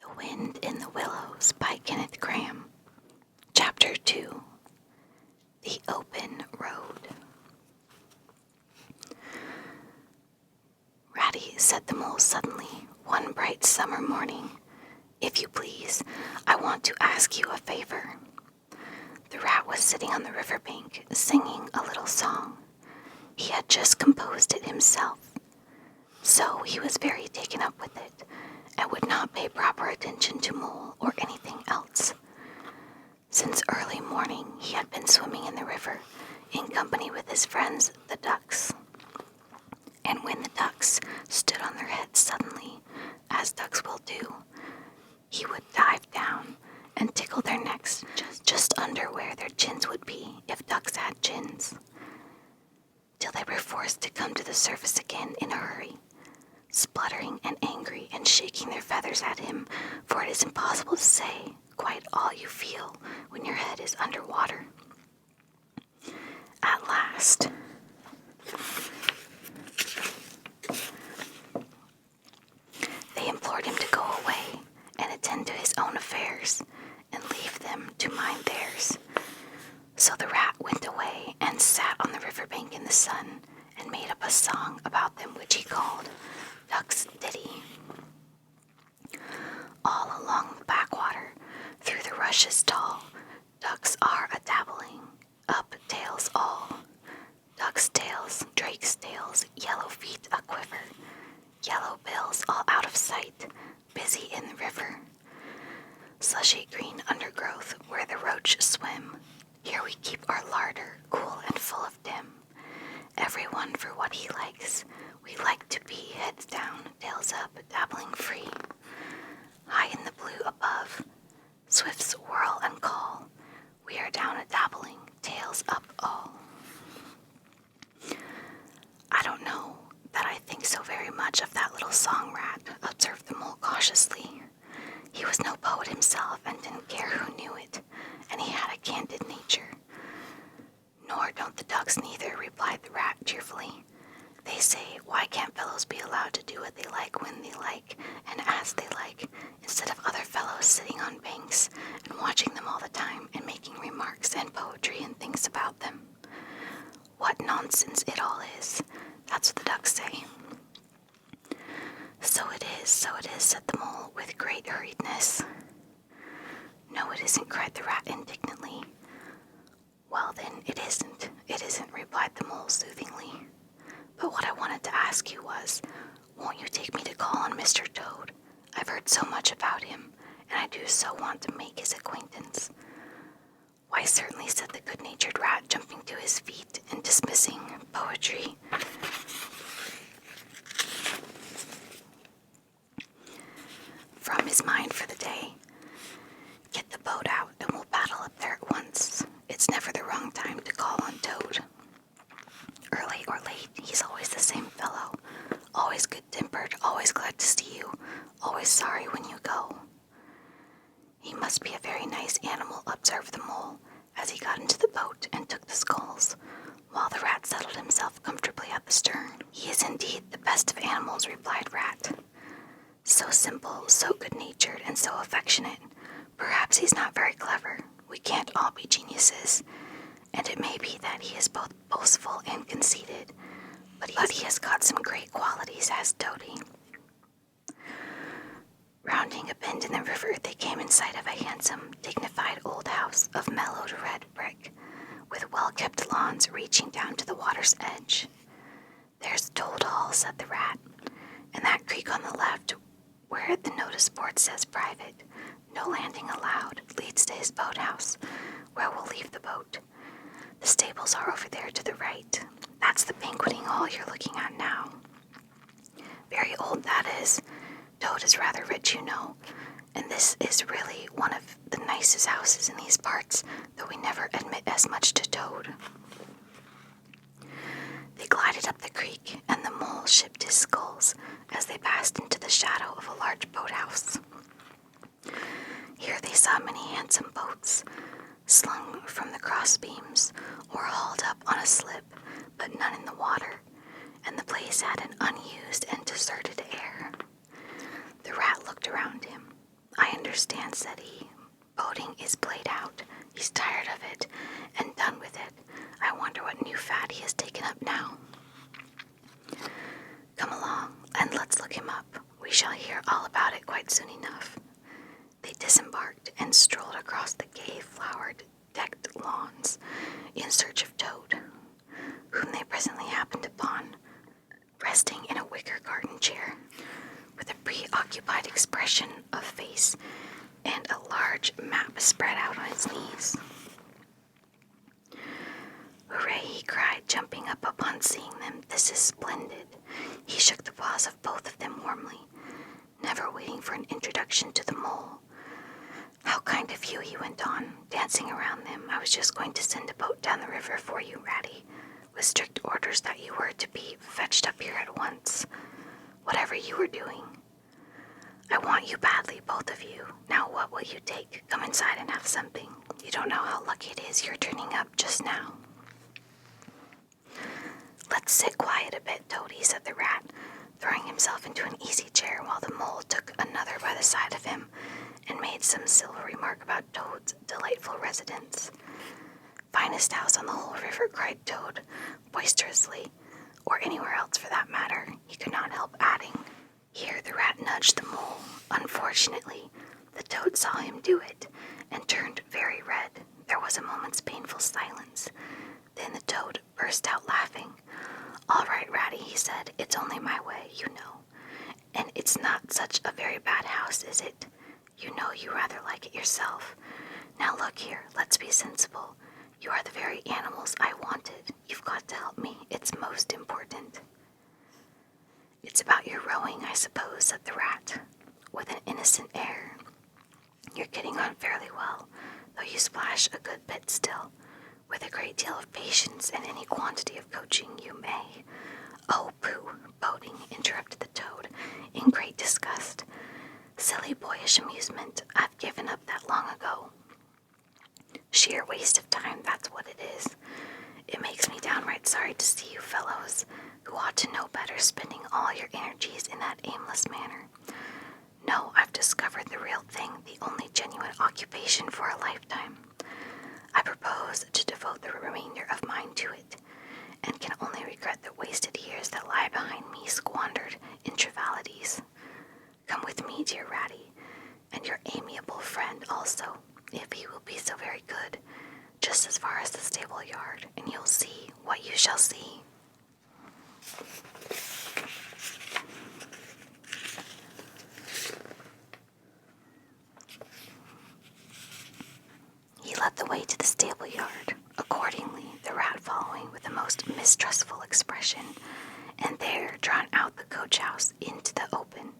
The Wind in the Willows by Kenneth Grahame. Chapter 2. The Open Road. "Ratty," said the mole suddenly, one bright summer morning, "if you please, I want to ask you a favor." The rat was sitting on the river bank, singing a little song. He had just composed it himself, so he was very taken up with it, and would not pay proper attention to Mole or anything else. Since early morning he had been swimming in the river, in company with his friends the ducks. And when the ducks stood on their heads suddenly, as ducks will do, he would dive down and tickle their necks just under where their chins would be if ducks had chins, till they were forced to come to the surface again in a hurry, spluttering and angry and shaking their feathers at him, for it is impossible to say quite all you feel when your head is under water. At last, they implored him to go away and attend to his own affairs and leave them to mind theirs. So the rat went away and sat on the river bank in the sun and made up a song about them which he called Duck's Ditty. All along the backwater, through the rushes tall, ducks are a-dabbling, up tails all. Ducks' tails, drakes' tails, yellow feet a-quiver, yellow bills all out of sight, busy in the river. Slushy green undergrowth where the roach swim, here we keep our larder, cool and full of dim. Every one for what he likes, we like to be heads down, tails up, dabbling free. High in the blue above, swifts whirl and call, we are down a-dabbling, tails up all. "I don't know that I think so very much of that little song, Rat," observed the mole cautiously. He was no poet himself and didn't care who knew it, and he had a candid nature. "Nor don't the ducks neither," replied the rat cheerfully. "They say, why can't fellows be allowed to do what they like when they like and as they like, instead of other fellows sitting on banks and watching them all the time and making remarks and poetry and things about them? What nonsense it all is, that's what the ducks say." So it is, said the mole with great hurriedness. "No, it isn't," cried the rat indignantly. "Well then, it isn't, replied the mole soothingly. "But what I wanted to ask you was, won't you take me to call on Mr. Toad? I've heard so much about him, and I do so want to make his acquaintance." "Why, certainly," said the good-natured rat, jumping to his feet and dismissing poetry from his mind for the day. "Get the boat out and we'll paddle up there at once. It's never the wrong time to call on Toad. Early or late, he's always the same fellow, always good-tempered, always glad to see you, always sorry when you go." "He must be a very nice animal," observed the mole, as he got into the boat and took the sculls, while the rat settled himself comfortably at the stern. "He is indeed the best of animals," replied Rat. "So simple, so good-natured, and so affectionate. Perhaps he's not very clever. We can't all be geniuses, and it may be that he is both boastful and conceited, but he has got some great qualities, has Toady." Rounding a bend in the river, they came in sight of a handsome, dignified old house of mellowed red brick, with well-kept lawns reaching down to the water's edge. "There's Toad Hall," said the rat, "and that creek on the left, where the notice board says private, no landing allowed, leads to his boathouse, where we'll leave the boat. The stables are over there to the right. That's the banqueting hall you're looking at now. Very old, that is. Toad is rather rich, you know, and this is really one of the nicest houses in these parts, though we never admit as much to Toad." They glided up the creek, and the mole shipped his sculls as they passed into the shadow of a large boathouse. Here they saw many handsome boats, slung from the crossbeams or hauled up on a slip, but none in the water, and the place had an unused and deserted air. The rat looked around him. We shall hear all about it quite soon enough. They disembarked and strolled across the gay flowered decked lawns in search of Toad, whom they presently happened upon, resting in a wicker garden chair, with a preoccupied expression of face and a large map spread out on its knees. "Hooray," he cried, jumping up upon seeing them. "This is splendid." He shook the paws of both of them warmly, never waiting for an introduction to the mole. "How kind of you," he went on, dancing around them. "I was just going to send a boat down the river for you, Ratty, with strict orders that you were to be fetched up here at once, whatever you were doing. I want you badly, both of you. Now what will you take? Come inside and have something. You don't know how lucky it is you're turning up just now." "Let's sit quiet a bit, Toady," said the rat, throwing himself into an easy chair while the mole took another by the side of him and made some civil remark about Toad's delightful residence. "Finest house on the whole river," cried Toad, boisterously, "or anywhere else for that matter," he could not help adding. Here the rat nudged the mole. Unfortunately, the Toad saw him do it and turned very red. There was a moment's painful silence. Then the Toad burst out laughing. "All right, Ratty," he said, "it's only my way, you know. And it's not such a very bad house, is it? You know you rather like it yourself. Now look here, let's be sensible. You are the very animals I wanted. You've got to help me. It's most important." "It's about your rowing, I suppose," said the rat, with an innocent air. "You're getting on fairly well, though you splash a good bit still. With a great deal of patience and any quantity of coaching, you may—" "Oh, pooh, boating," interrupted the Toad, in great disgust. "Silly boyish amusement. I've given up that long ago. Sheer waste of time, that's what it is. It makes me downright sorry to see you fellows, who ought to know better, spending all your energies in that aimless manner. No, I've discovered the real thing, the only genuine occupation for a lifetime. I propose to devote the remainder of mine to it, and can only regret the wasted years that lie behind me squandered in trivialities. Come with me, dear Ratty, and your amiable friend also, if he will be so very good, just as far as the stable yard, and you'll see what you shall see." He led the way to the stable yard, accordingly, the rat following with the most mistrustful expression, and there, drawn out the coach-house into the open,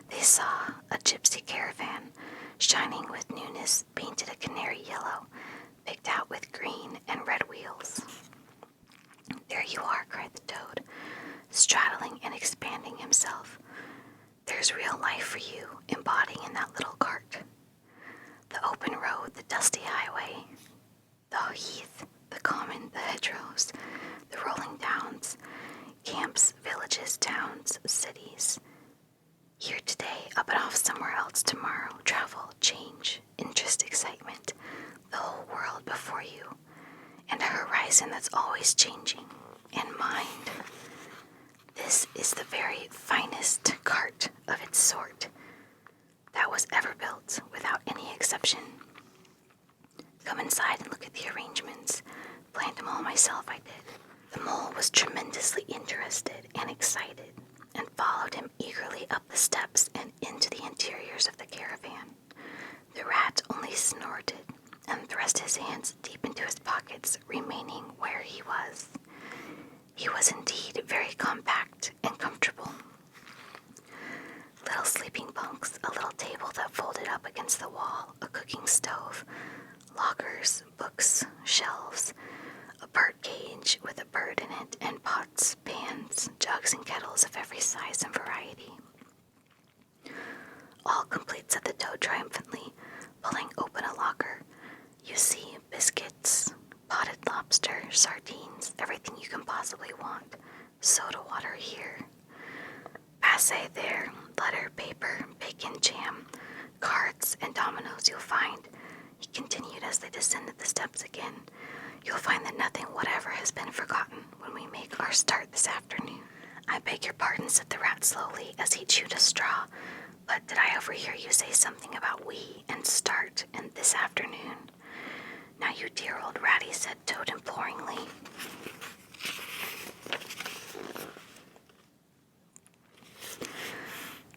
they saw a gypsy caravan, shining with newness, painted a canary yellow, picked out with green and red wheels. "There you are," cried the Toad, straddling and expanding himself. "There's real life for you, embodying in that little cart. The open road, the dusty highway, the heath, the common, the hedgerows, the rolling downs, camps, villages, towns, cities. Here today, up and off somewhere else tomorrow. Travel, change, interest, excitement, the whole world before you, and a horizon that's always changing, and mind. This is the very finest cart of its sort that was ever built, without any exception. Come inside and look at the arrangements. Planned them all myself, I did." The mole was tremendously interested and excited, and followed him eagerly up the steps and into the interiors of the caravan. The rat only snorted and thrust his hands deep into his pockets, remaining where he was. He was indeed very compact and comfortable. Little sleeping bunks, a little table that folded up against the wall, a cooking stove, lockers, books, shelves, a bird cage with a bird in it, and pots, pans, jugs, and kettles of every size and variety. "All complete," said the Toad triumphantly, pulling open a locker. "You see, biscuits, potted lobster, sardines, everything you can possibly want. Soda water here, passe there, letter, paper, bacon, jam, cards, and dominoes. You'll find," he continued as they descended the steps again, "you'll find that nothing whatever has been forgotten when we make our start this afternoon." "I beg your pardon," said the rat Rat slowly as he chewed a straw. "But did I overhear you say something about we and start and this afternoon?" "Now, you dear old Ratty," said Toad imploringly.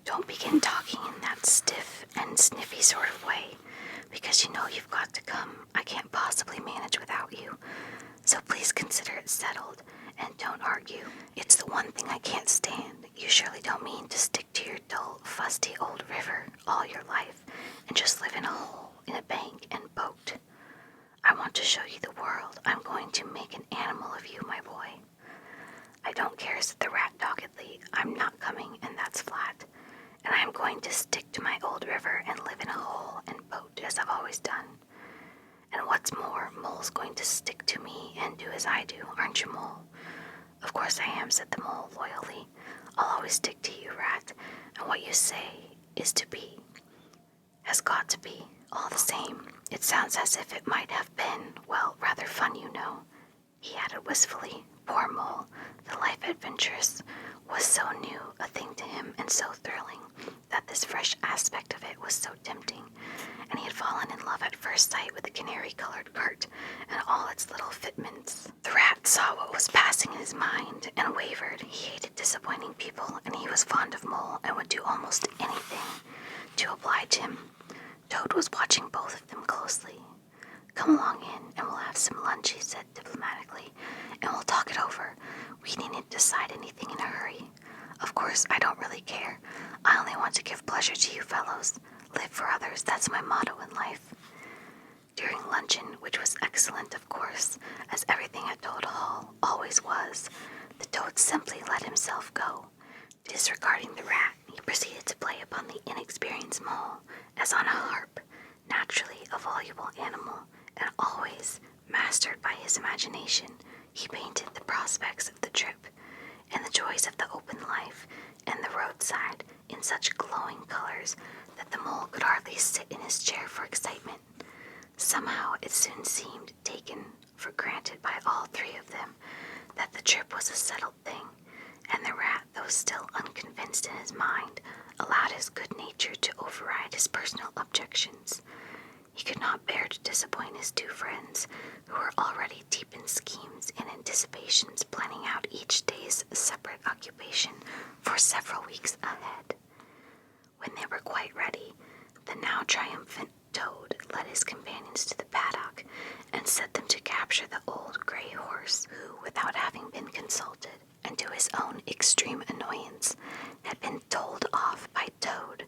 "Don't begin talking in that stiff and sniffy sort of way, because you know you've got to come. I can't possibly manage without you. So please consider it settled, and don't argue. It's the one thing I can't stand. You surely don't mean to stick to your dull, fusty old river all your life, and just live in a hole, in a bank, and boat. I want to show you the world. I'm going to make an animal of you, my boy." "I don't care," said the Rat doggedly. "I'm not coming, and that's flat. And I'm going to stick to my old river and live in a hole and boat as I've always done. And what's more, Mole's going to stick to me and do as I do, aren't you, Mole?" "Of course I am," said the Mole loyally. "I'll always stick to you, Rat, and what you say is to be, has got to be, all the same. It sounds as if it might have been, well, rather fun, you know," he added wistfully. Poor Mole, the life adventurous was so new a thing to him and so thrilling that this fresh aspect of it was so tempting, and he had fallen in love at first sight with the canary-colored cart and all its little fitments. The Rat saw what was passing in his mind and wavered. He hated disappointing people, and he was fond of Mole and would do almost anything to oblige him. Toad was watching both of them closely. "Come along in, and we'll have some lunch," he said diplomatically, "and we'll talk it over. We needn't decide anything in a hurry. Of course, I don't really care. I only want to give pleasure to you fellows. Live for others, that's my motto in life." During luncheon, which was excellent, of course, as everything at Toad Hall always was, the Toad simply let himself go. Disregarding the Rat, he proceeded to play upon the inexperienced Mole, as on a harp, naturally a voluble animal, and always mastered by his imagination. He painted the prospects of the trip, and the joys of the open life, and the roadside in such glowing colors that the Mole could hardly sit in his chair for excitement. Somehow it soon seemed taken for granted by all three of them that the trip was a settled thing, and the Rat, though still unconvinced in his mind, allowed his good nature to override his personal objections. He could not bear to disappoint his two friends, who were already deep in schemes and anticipations, planning out each day's separate occupation for several weeks ahead. When they were quite ready, the now triumphant Toad led his companions to the paddock and set them to capture the old gray horse, who, without having been consulted, and to his own extreme annoyance, had been told off by Toad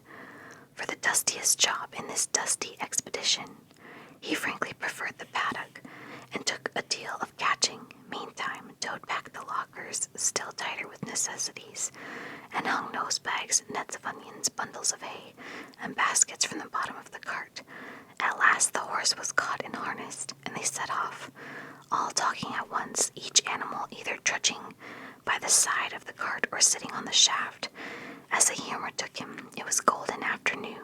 for the dustiest job in this dusty expedition. He frankly preferred the paddock, and took a deal of catching. Meantime, Toad packed the lockers still tighter with necessities, and hung nose bags, nets of onions, bundles of hay, and baskets from the bottom of the cart. At last the horse was caught and harnessed, and they set off, all talking at once, each animal either trudging by the side of the cart or sitting on the shaft. As the humor took him, it was golden afternoon.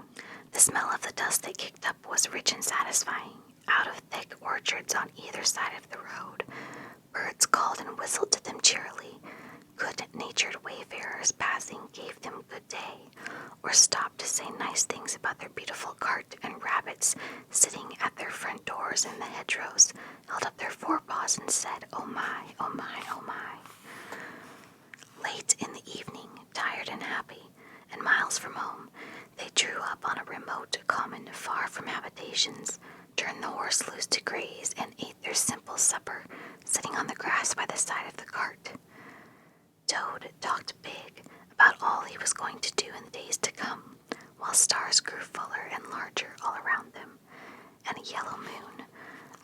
The smell of the dust they kicked up was rich and satisfying. Out of thick orchards on either side of the road, birds called and whistled to them cheerily. Good-natured wayfarers passing gave them good day, or stopped to say nice things about their beautiful cart, and rabbits sitting at their front doors in the hedgerows held up their forepaws and said, "Oh my, oh my, oh my." Late in the evening, tired and happy, and miles from home, they drew up on a remote common far from habitations, turned the horse loose to graze, and ate their simple supper, sitting on the grass by the side of the cart. Toad talked big about all he was going to do in the days to come, while stars grew fuller and larger all around them, and a yellow moon,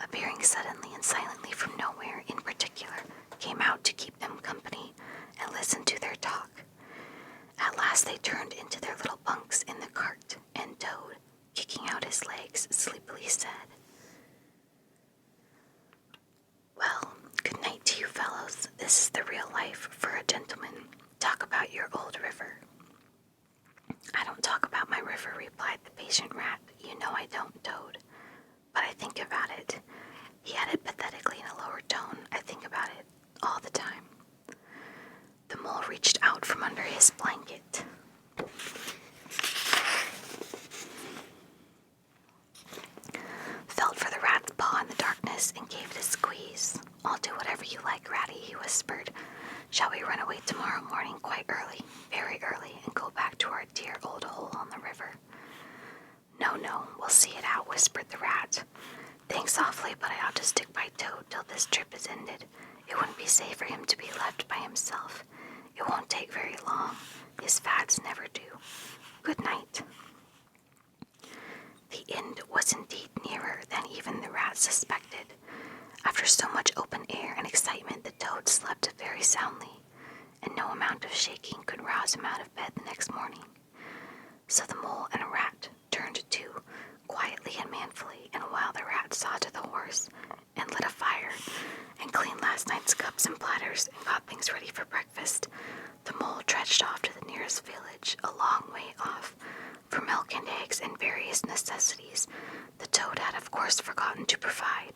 appearing suddenly and silently from nowhere in particular, came out to keep them company and listen to their talk. At last they turned into their little bunks in the cart, and Toad, kicking out his legs, sleepily said, "Well, good night to you fellows. This is the real life for a gentleman. Talk about your old river." "I don't talk about my river," replied the patient Rat. "You know I don't, Toad. But I think about it," he added pathetically in a lower tone. "I think about it all the time." The Mole reached out from under his blanket. Felt for the rat's paw in the darkness and gave it a squeeze. "I'll do whatever you like, Ratty," he whispered. "Shall we run away tomorrow morning quite early, very early, and go back to our dear old hole on the river?" No, we'll see it out," whispered the rat. "Thanks awfully, but I ought to stick by Toad till this trip is ended. It wouldn't be safe for him to be left by himself. It won't take very long. His fads never do. Good night." The end was indeed nearer than even the rat suspected. After so much open air and excitement, the Toad slept very soundly, and no amount of shaking could rouse him out of bed the next morning. So the mole and a rat turned to, quietly and manfully, and while the rat saw to the horse, and lit a fire, and cleaned last night's cups and platters, and got things ready for breakfast, the mole trudged off to the nearest village, a long way off, for milk and eggs and various necessities the Toad had of course forgotten to provide.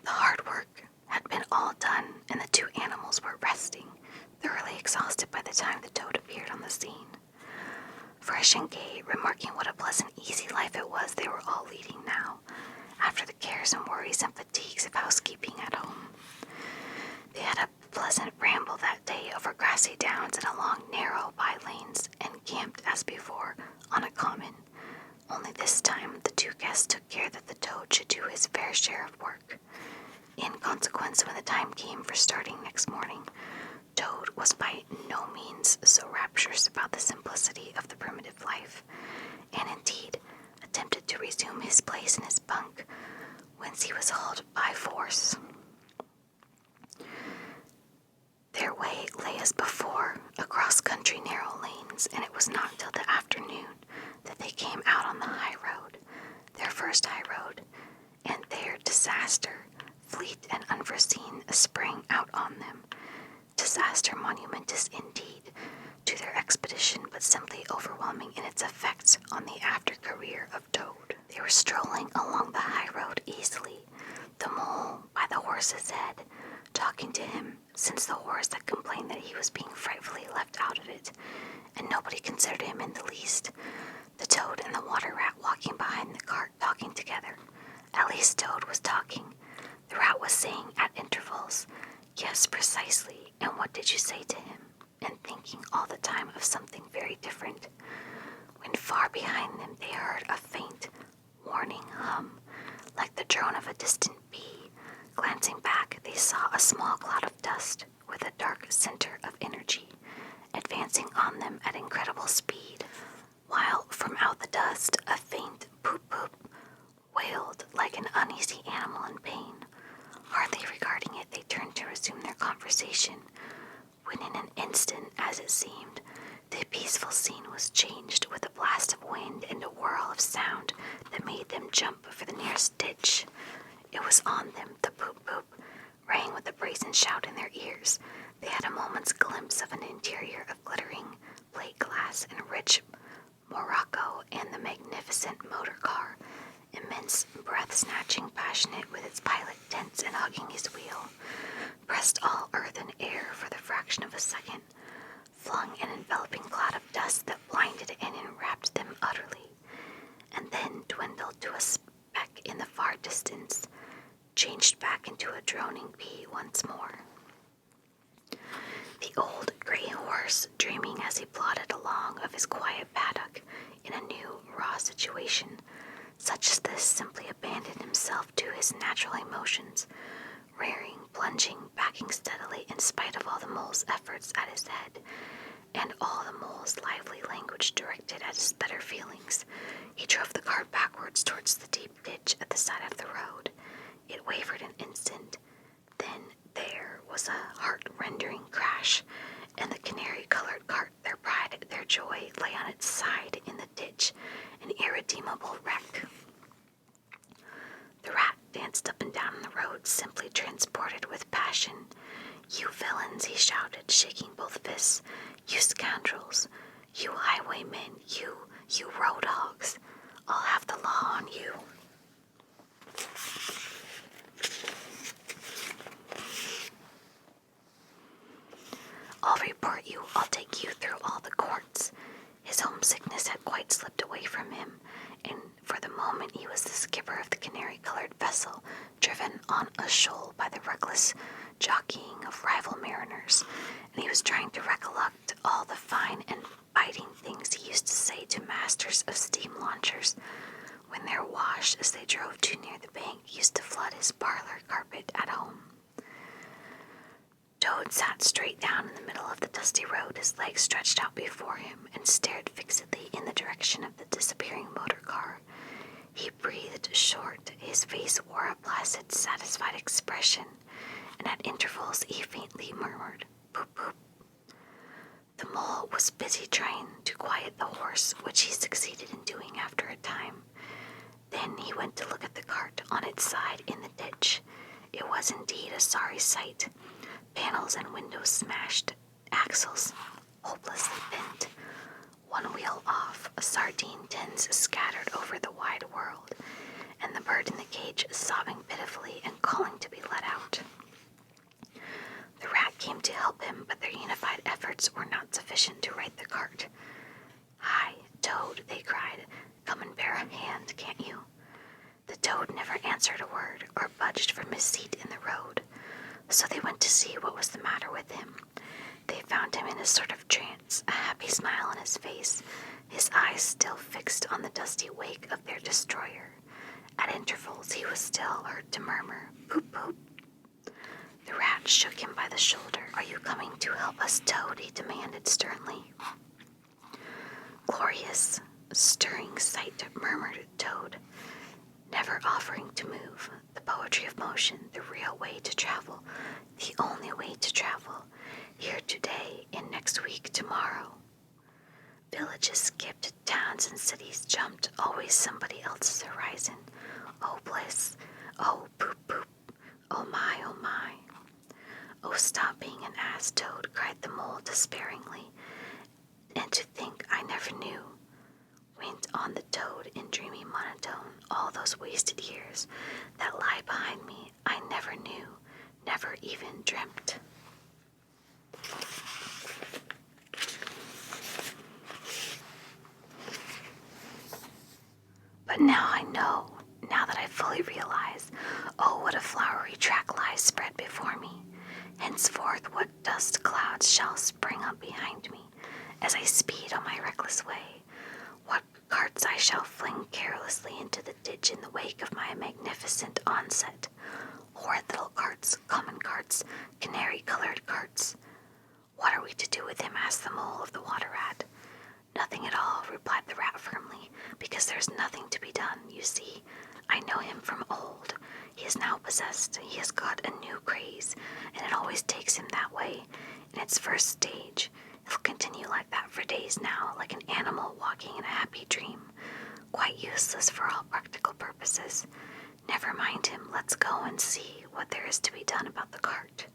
The hard work had been all done, and the two animals were resting, thoroughly exhausted by the time the Toad appeared on the scene. Fresh and gay, remarking what a pleasant, easy life it was they were all leading now, after the cares and worries and fatigues of housekeeping at home. They had a pleasant ramble that day over grassy downs and along narrow by-lanes, and camped as before on a common. Only this time the two guests took care that the Toad should do his fair share of work. In consequence, when the time came for starting next morning, Toad was by no means so rapturous about the simplicity of the primitive life, and indeed attempted to resume his place in his bunk, whence he was hauled by force. Their way lay as before, across country narrow lanes, and it was not till the afternoon that they came out on the high road, their first high road, and there disaster, fleet and unforeseen, sprang out on them. Disaster monumentous indeed to their expedition, but simply overwhelming in its effects on the after career of Toad. They were strolling along the high road easily, the mole by the horse's head, talking to him, since the horse had complained that he was being frightfully left out of it, and nobody considered him in the least. The Toad and the water rat walking behind the cart, talking together. At least Toad was talking. The rat was saying at intervals, "Yes, precisely, and what did you say to him?" and thinking all the time of something very different, when far behind them they heard a faint, warning hum, like the drone of a distant bee. Glancing back, they saw a small cloud of dust with a dark center of energy, advancing on them at incredible speed, while from out the dust a faint poop-poop wailed like an uneasy animal in pain. Hardly regarding it, they turned to resume their conversation, when in an instant, as it seemed, the peaceful scene was changed with a blast of wind and a whirl of sound that made them jump for the nearest ditch. It was on them, the poop-poop rang with a brazen shout in their ears. They had a moment's glimpse of an interior of glittering plate glass and rich morocco, and the magnificent motor car, immense, breath-snatching, passionate, with its pilot tense and hugging his wheel, pressed all earth and air for the fraction of a second, flung an enveloping cloud of dust that blinded and enwrapped them utterly, and then dwindled to a speck in the far distance, changed back into a droning bee once more. The old gray horse, dreaming as he plodded along of his quiet paddock in a new, raw situation, such as this, simply abandoned himself to his natural emotions, rearing, plunging, backing steadily in spite of all the mole's efforts at his head, and all the mole's lively language directed at his better feelings. He drove the car backwards towards the deep ditch at the side of the road. It wavered an instant. Then there was a heart-rending crash, and the canary-colored cart, their pride, their joy, lay on its side in the ditch, an irredeemable wreck. The rat danced up and down the road, simply transported with passion. "You villains," he shouted, shaking both fists. "You scoundrels! You highwaymen! You road hogs! I'll have the law on you!" reckless jockeying of rival mariners, and he was trying to recollect all the fine and biting things he used to say to masters of steam launchers when their wash, as they drove too near the bank, used to flood his parlor carpet at home. Toad sat straight down in the middle of the dusty road, his legs stretched out before him, and stared fixedly in the direction of the disappearing motor car. He breathed short, his face wore a placid, satisfied expression, and at intervals he faintly murmured, "Boop, boop." The mole was busy trying to quiet the horse, which he succeeded in doing after a time. Then he went to look at the cart on its side in the ditch. It was indeed a sorry sight. Panels and windows smashed, axles hopelessly bent, one wheel off, sardine tins scattered over the wide world, and the bird in the cage sobbing pitifully and calling to be let out. The rat came to help him, but their unified efforts were not sufficient to right the cart. "Hi, Toad," they cried. "Come and bear a hand, can't you?" The Toad never answered a word or budged from his seat in the road, so they went to see what was the matter with him. They found him in a sort of trance, a happy smile on his face, his eyes still fixed on the dusty wake of their destroyer. At intervals he was still heard to murmur, "Poop, poop." The rat shook him by the shoulder. "Are you coming to help us, Toad?" he demanded sternly. "Glorious, stirring sight," murmured Toad, never offering to move. The poetry of motion, the real way to travel, the only way to travel. Here today, and next week tomorrow. Villages skipped, towns and cities jumped, always somebody else's horizon. Oh bliss, oh poop poop, oh my, oh my. "Oh, stop being an ass, Toad," cried the mole despairingly. "And to think I never knew," went on the Toad in dreamy monotone, "all those wasted years that lie behind me, I never knew, never even dreamt." But now I know, now that I fully realize, oh, what a flowery track lies spread before me. Henceforth, what dust clouds shall spring up behind me, as I speed on my reckless way. What carts I shall fling carelessly into the ditch in the wake of my magnificent onset. Horrid little carts, common carts, canary-colored carts. "What are we to do with him?" asked the mole of the water rat. "Nothing at all," replied the rat firmly, "because there's nothing to be done. You see, I know him from old. He is now possessed. He has got a new craze, and it always takes him that way in its first stage. He'll continue like that for days now, like an animal walking in a happy dream, quite useless for all practical purposes. Never mind him. Let's go and see what there is to be done about the cart."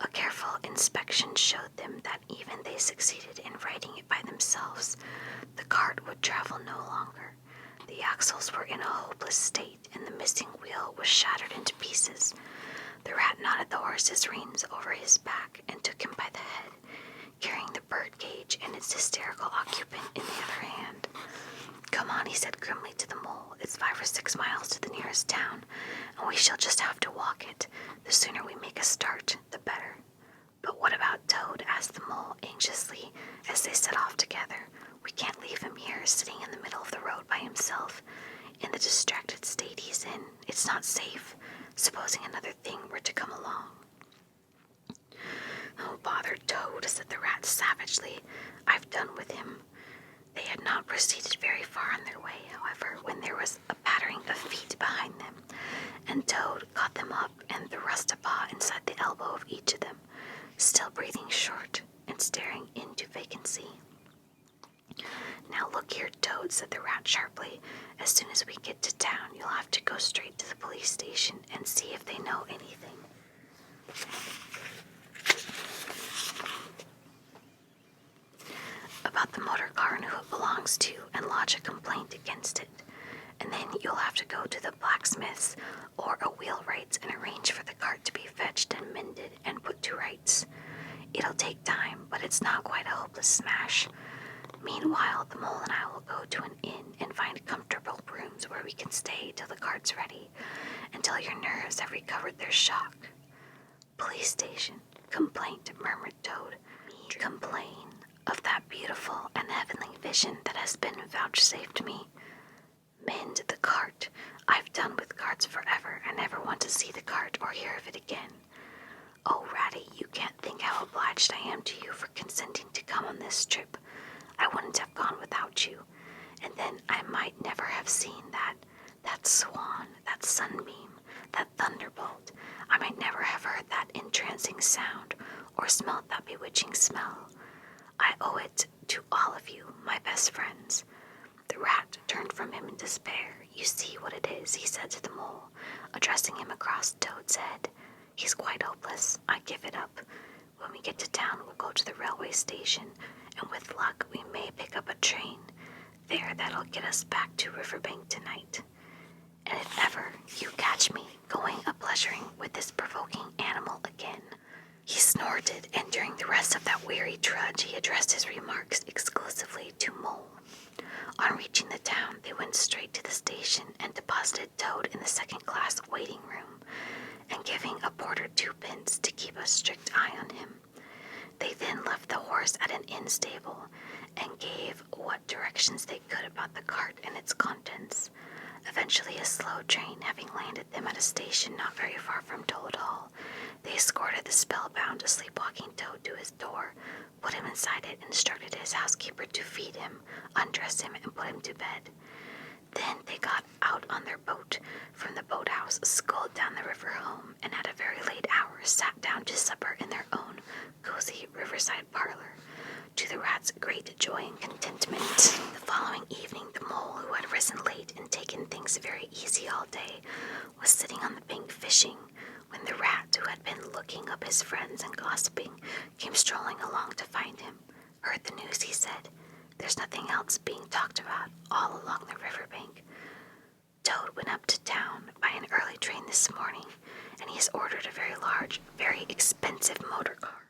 A careful inspection showed them that even they succeeded in righting it by themselves, the cart would travel no longer. The axles were in a hopeless state, and the missing wheel was shattered into pieces. The rat knotted the horse's reins over his back and took him by the head, carrying the bird cage and its hysterical occupant in the other hand. "Come on," he said grimly to the mole. "It's 5 or 6 miles to the nearest town, and we shall just have to walk it. The sooner we make a start, the better." "But what about Toad?" asked the mole anxiously as they set off together. "We can't leave him here, sitting in the middle of the road by himself, in the distracted state he's in. It's not safe, supposing another thing were to come along." "Oh, bother Toad," said the rat savagely. "I've done with him." They had not proceeded very far on their way, however, when there was a pattering of feet behind them, and Toad caught them up and thrust a paw inside the elbow of each of them, still breathing short and staring into vacancy. "Now look here, Toad," said the rat sharply. "As soon as we get to town, you'll have to go straight to the police station and see if they know anything." "About the motor car and who it belongs to, and lodge a complaint against it. And then you'll have to go to the blacksmith's or a wheelwright's and arrange for the cart to be fetched and mended and put to rights. It'll take time, but it's not quite a hopeless smash. Meanwhile, the mole and I will go to an inn and find comfortable rooms where we can stay till the cart's ready, until your nerves have recovered their shock." police station. Complaint, murmured Toad. Me complain of that beautiful and heavenly vision that has been vouchsafed me. Mend the cart. I've done with carts forever. I never want to see the cart or hear of it again. Oh, Ratty, you can't think how obliged I am to you for consenting to come on this trip. I wouldn't have gone without you, and then I might never have seen that swan, that sunbeam, that thunderbolt. I might never have heard that entrancing sound or smelt that bewitching smell. I owe it to all of you, my best friends. The rat turned from him in despair. You see what it is, he said to the mole, addressing him across Toad's head. He's quite hopeless. I give it up. When we get to town, we'll go to the railway station, and with luck, we may pick up a train. There, that'll get us back to Riverbank tonight. And if ever you catch me going a-pleasuring with this provoking animal again. He snorted, and during the rest of that weary trudge, he addressed his remarks exclusively to Mole. On reaching the town, they went straight to the station and deposited Toad in the second-class waiting room, and giving a porter 2 pence to keep a strict eye on him. They then left the horse at an inn stable, and gave what directions they could about the cart and its contents. Eventually, a slow train having landed them at a station not very far from Toad Hall, they escorted the spellbound, sleepwalking Toad to his door, put him inside it, and instructed his housekeeper to feed him, undress him, and put him to bed. Then they got out on their boat from the boathouse, sculled down the river home, and at a very late hour sat down to supper in their own cozy riverside parlor, to the rat's great joy and contentment. The following evening, the mole, who had risen late and taken things very easy all day, was sitting on the bank fishing, when the rat, who had been looking up his friends and gossiping, came strolling along to find him. Heard the news, he said. There's nothing else being talked about all along the riverbank. Toad went up to town by an early train this morning, and he has ordered a very large, very expensive motor car.